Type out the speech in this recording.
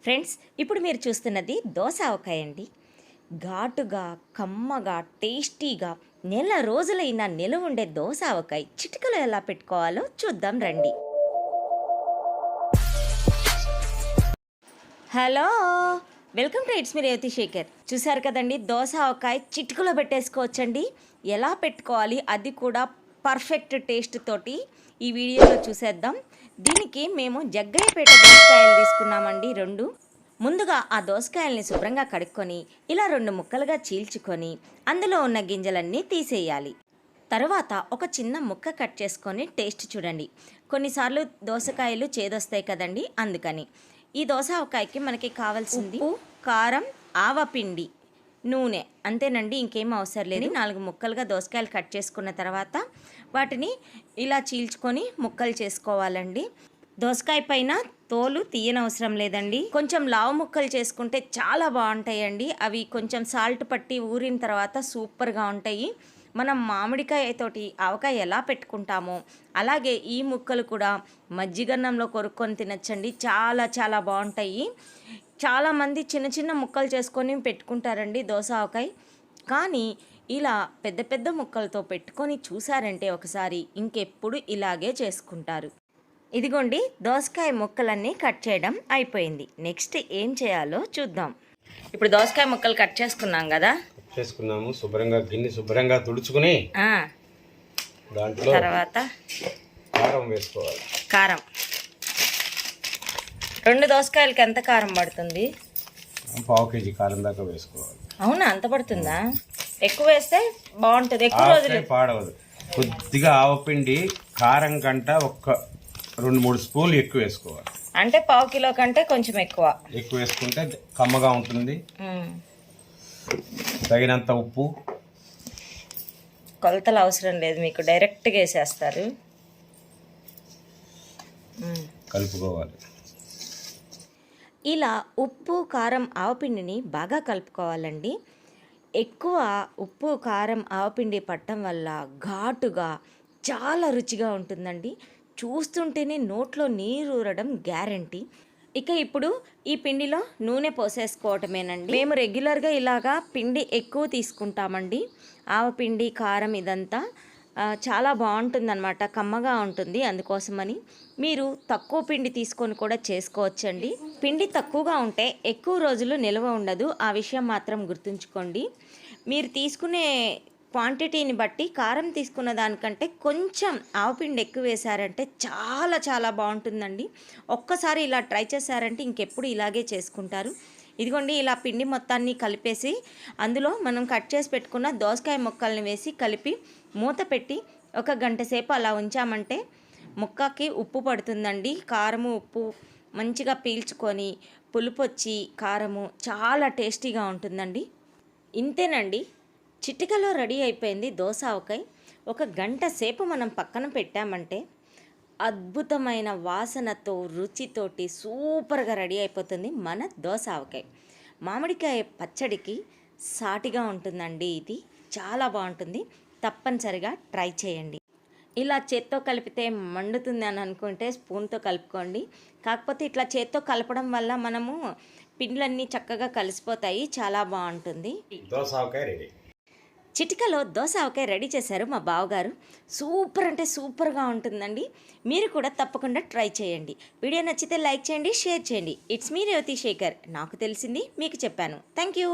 Friends, ఇప్పుడు మీరు చూస్తున్నది దోసకాయ అండి. ఘాటుగా, కమ్మగా, టేస్టీగా నెల రోజులైన నిలవ ఉండే దోసకాయ చిటికలో ఎలా పెట్టుకోవాలో చూద్దాం రండి. Hello, welcome to it's me Revathi Sekhar. చూసారు కదండి, దోసకాయ చిటికలో పెట్టేసుకోవచ్చండి. ఎలా పెట్టుకోవాలి అది కూడా పర్ఫెక్ట్ టేస్ట్ తోటి ఈ వీడియోలో చూసేద్దాం. దీనికి మేము జగ్గయ్యపేట దోసకాయలు తీసుకున్నామండి 2. ముందుగా ఆ దోసకాయల్ని శుభ్రంగా కడుక్కొని ఇలా 2 ముక్కలుగా చీల్చుకొని అందులో ఉన్న గింజలన్నీ తీసేయాలి. తర్వాత ఒక చిన్న ముక్క కట్ చేసుకొని టేస్ట్ చూడండి. కొన్నిసార్లు దోసకాయలు చేదొస్తాయి కదండి, అందుకని ఈ దోసకాయకి మనకి కావాల్సింది ఉప్పు, కారం, ఆవపిండి, నూనె, అంతేనండి, ఇంకేం అవసరం లేదు. 4 ముక్కలుగా దోసకాయలు కట్ చేసుకున్న తర్వాత వాటిని ఇలా చీల్చుకొని ముక్కలు చేసుకోవాలండి. దోసకాయ పైన తోలు తీయనవసరం లేదండి. కొంచెం లావు ముక్కలు చేసుకుంటే చాలా బాగుంటాయండి. అవి కొంచెం సాల్ట్ పట్టి ఊరిన తర్వాత సూపర్గా ఉంటాయి. మనం మామిడికాయ తోటి ఆవకాయ ఎలా పెట్టుకుంటామో అలాగే ఈ ముక్కలు కూడా మజ్జిగన్నంలో కొరుక్కొని తినచ్చండి. చాలా చాలా బాగుంటాయి. చాలామంది చిన్న చిన్న ముక్కలు చేసుకొని పెట్టుకుంటారండి దోసకాయ, కానీ ఇలా పెద్ద పెద్ద ముక్కలతో పెట్టుకొని చూసారంటే ఒకసారి ఇంకెప్పుడు ఇలాగే చేసుకుంటారు. ఇదిగోండి, దోసకాయ ముక్కలన్నీ కట్ చేయడం అయిపోయింది. నెక్స్ట్ ఏం చేయాలో చూద్దాం. ఇప్పుడు దోసకాయ ముక్కలు కట్ చేసుకున్నాం కదా, చేసుకున్నాము. శుభ్రంగా గిన్నె శుభ్రంగా తుడుచుకుని దాంట్లో తర్వాత కారం వేసుకోవాలి. కారం 2 దోసకాయలకి ఎంత కారం పడుతుంది? 1/2 కేజీ కారం దాకా వేసుకోవాలి. అవునా, అంత పడుతుందా? ఎక్కువ వేస్తే బాగుంటుంది, ఎక్కువ రోజులు పాడవదు. కొద్దిగా ఆవపిండి కారం కంట 2-3 స్పూన్లు ఎక్కువ వేసుకోవాలి. అంటే 1/2 కిలో కంటే కొంచెం ఎక్కువ వేసుకుంటే కమ్మగా ఉంటుంది. తగినంత ఉప్పు, కొలతలు అవసరం లేదు, మీకు డైరెక్ట్గా వేసేస్తారు. కలుపుకోవాలి. ఇలా ఉప్పు, కారం, ఆవపిండిని బాగా కలుపుకోవాలండి. ఎక్కువ ఉప్పు, కారం, ఆవపిండి పట్టడం వల్ల ఘాటుగా చాలా రుచిగా ఉంటుందండి. చూస్తుంటేనే నోట్లో నీరు ఊరడం గ్యారంటీ. ఇక ఇప్పుడు ఈ పిండిలో నూనె పోసేసుకోవటమేనండి. మేము రెగ్యులర్గా ఇలాగా పిండి ఎక్కువ తీసుకుంటామండి. ఆవపిండి, కారం ఇదంతా చాలా బాగుంటుందన్నమాట, కమ్మగా ఉంటుంది. అందుకోసమని మీరు తక్కువ పిండి తీసుకొని కూడా చేసుకోవచ్చండి. పిండి తక్కువగా ఉంటే ఎక్కువ రోజులు నిల్వ ఉండదు, ఆ విషయం మాత్రం గుర్తుంచుకోండి. మీరు తీసుకునే క్వాంటిటీని బట్టి కారం తీసుకున్న దానికంటే కొంచెం ఆవపిండి ఎక్కువ వేసారంటే చాలా చాలా బాగుంటుందండి. ఒక్కసారి ఇలా ట్రై చేశారంటే ఇంకెప్పుడు ఇలాగే చేసుకుంటారు. ఇదిగోండి, ఇలా పిండి మొత్తాన్ని కలిపేసి అందులో మనం కట్ చేసి పెట్టుకున్న దోసకాయ ముక్కల్ని వేసి కలిపి మూత పెట్టి 1 గంట సేపు అలా ఉంచామంటే ముక్కకి ఉప్పు పడుతుందండి. కారము, ఉప్పు మంచిగా పీల్చుకొని పులుపు వచ్చి కారము చాలా టేస్టీగా ఉంటుందండి. ఇంతేనండి, చిటికలో రెడీ అయిపోయింది దోసకాయ. 1 గంట సేపు మనం పక్కన పెట్టామంటే అద్భుతమైన వాసనతో, రుచితోటి సూపర్గా రెడీ అయిపోతుంది మన దోసకాయ. మామిడికాయ పచ్చడికి సాటిగా ఉంటుందండి. ఇది చాలా బాగుంటుంది, తప్పనిసరిగా ట్రై చేయండి. ఇలా చేత్తో కలిపితే మండుతుంది అని అనుకుంటే స్పూన్తో కలుపుకోండి. కాకపోతే ఇట్లా చేత్తో కలపడం వల్ల మనము పిండ్లన్నీ చక్కగా కలిసిపోతాయి, చాలా బాగుంటుంది. దోసకాయ రెడీ. చిటికలో దోసకాయ రెడీ చేశారు మా బావగారు. సూపర్ అంటే సూపర్గా ఉంటుందండి. మీరు కూడా తప్పకుండా ట్రై చేయండి. వీడియో నచ్చితే లైక్ చేయండి, షేర్ చేయండి. It's me Revathi Sekhar. నాకు తెలిసింది మీకు చెప్పాను. Thank you.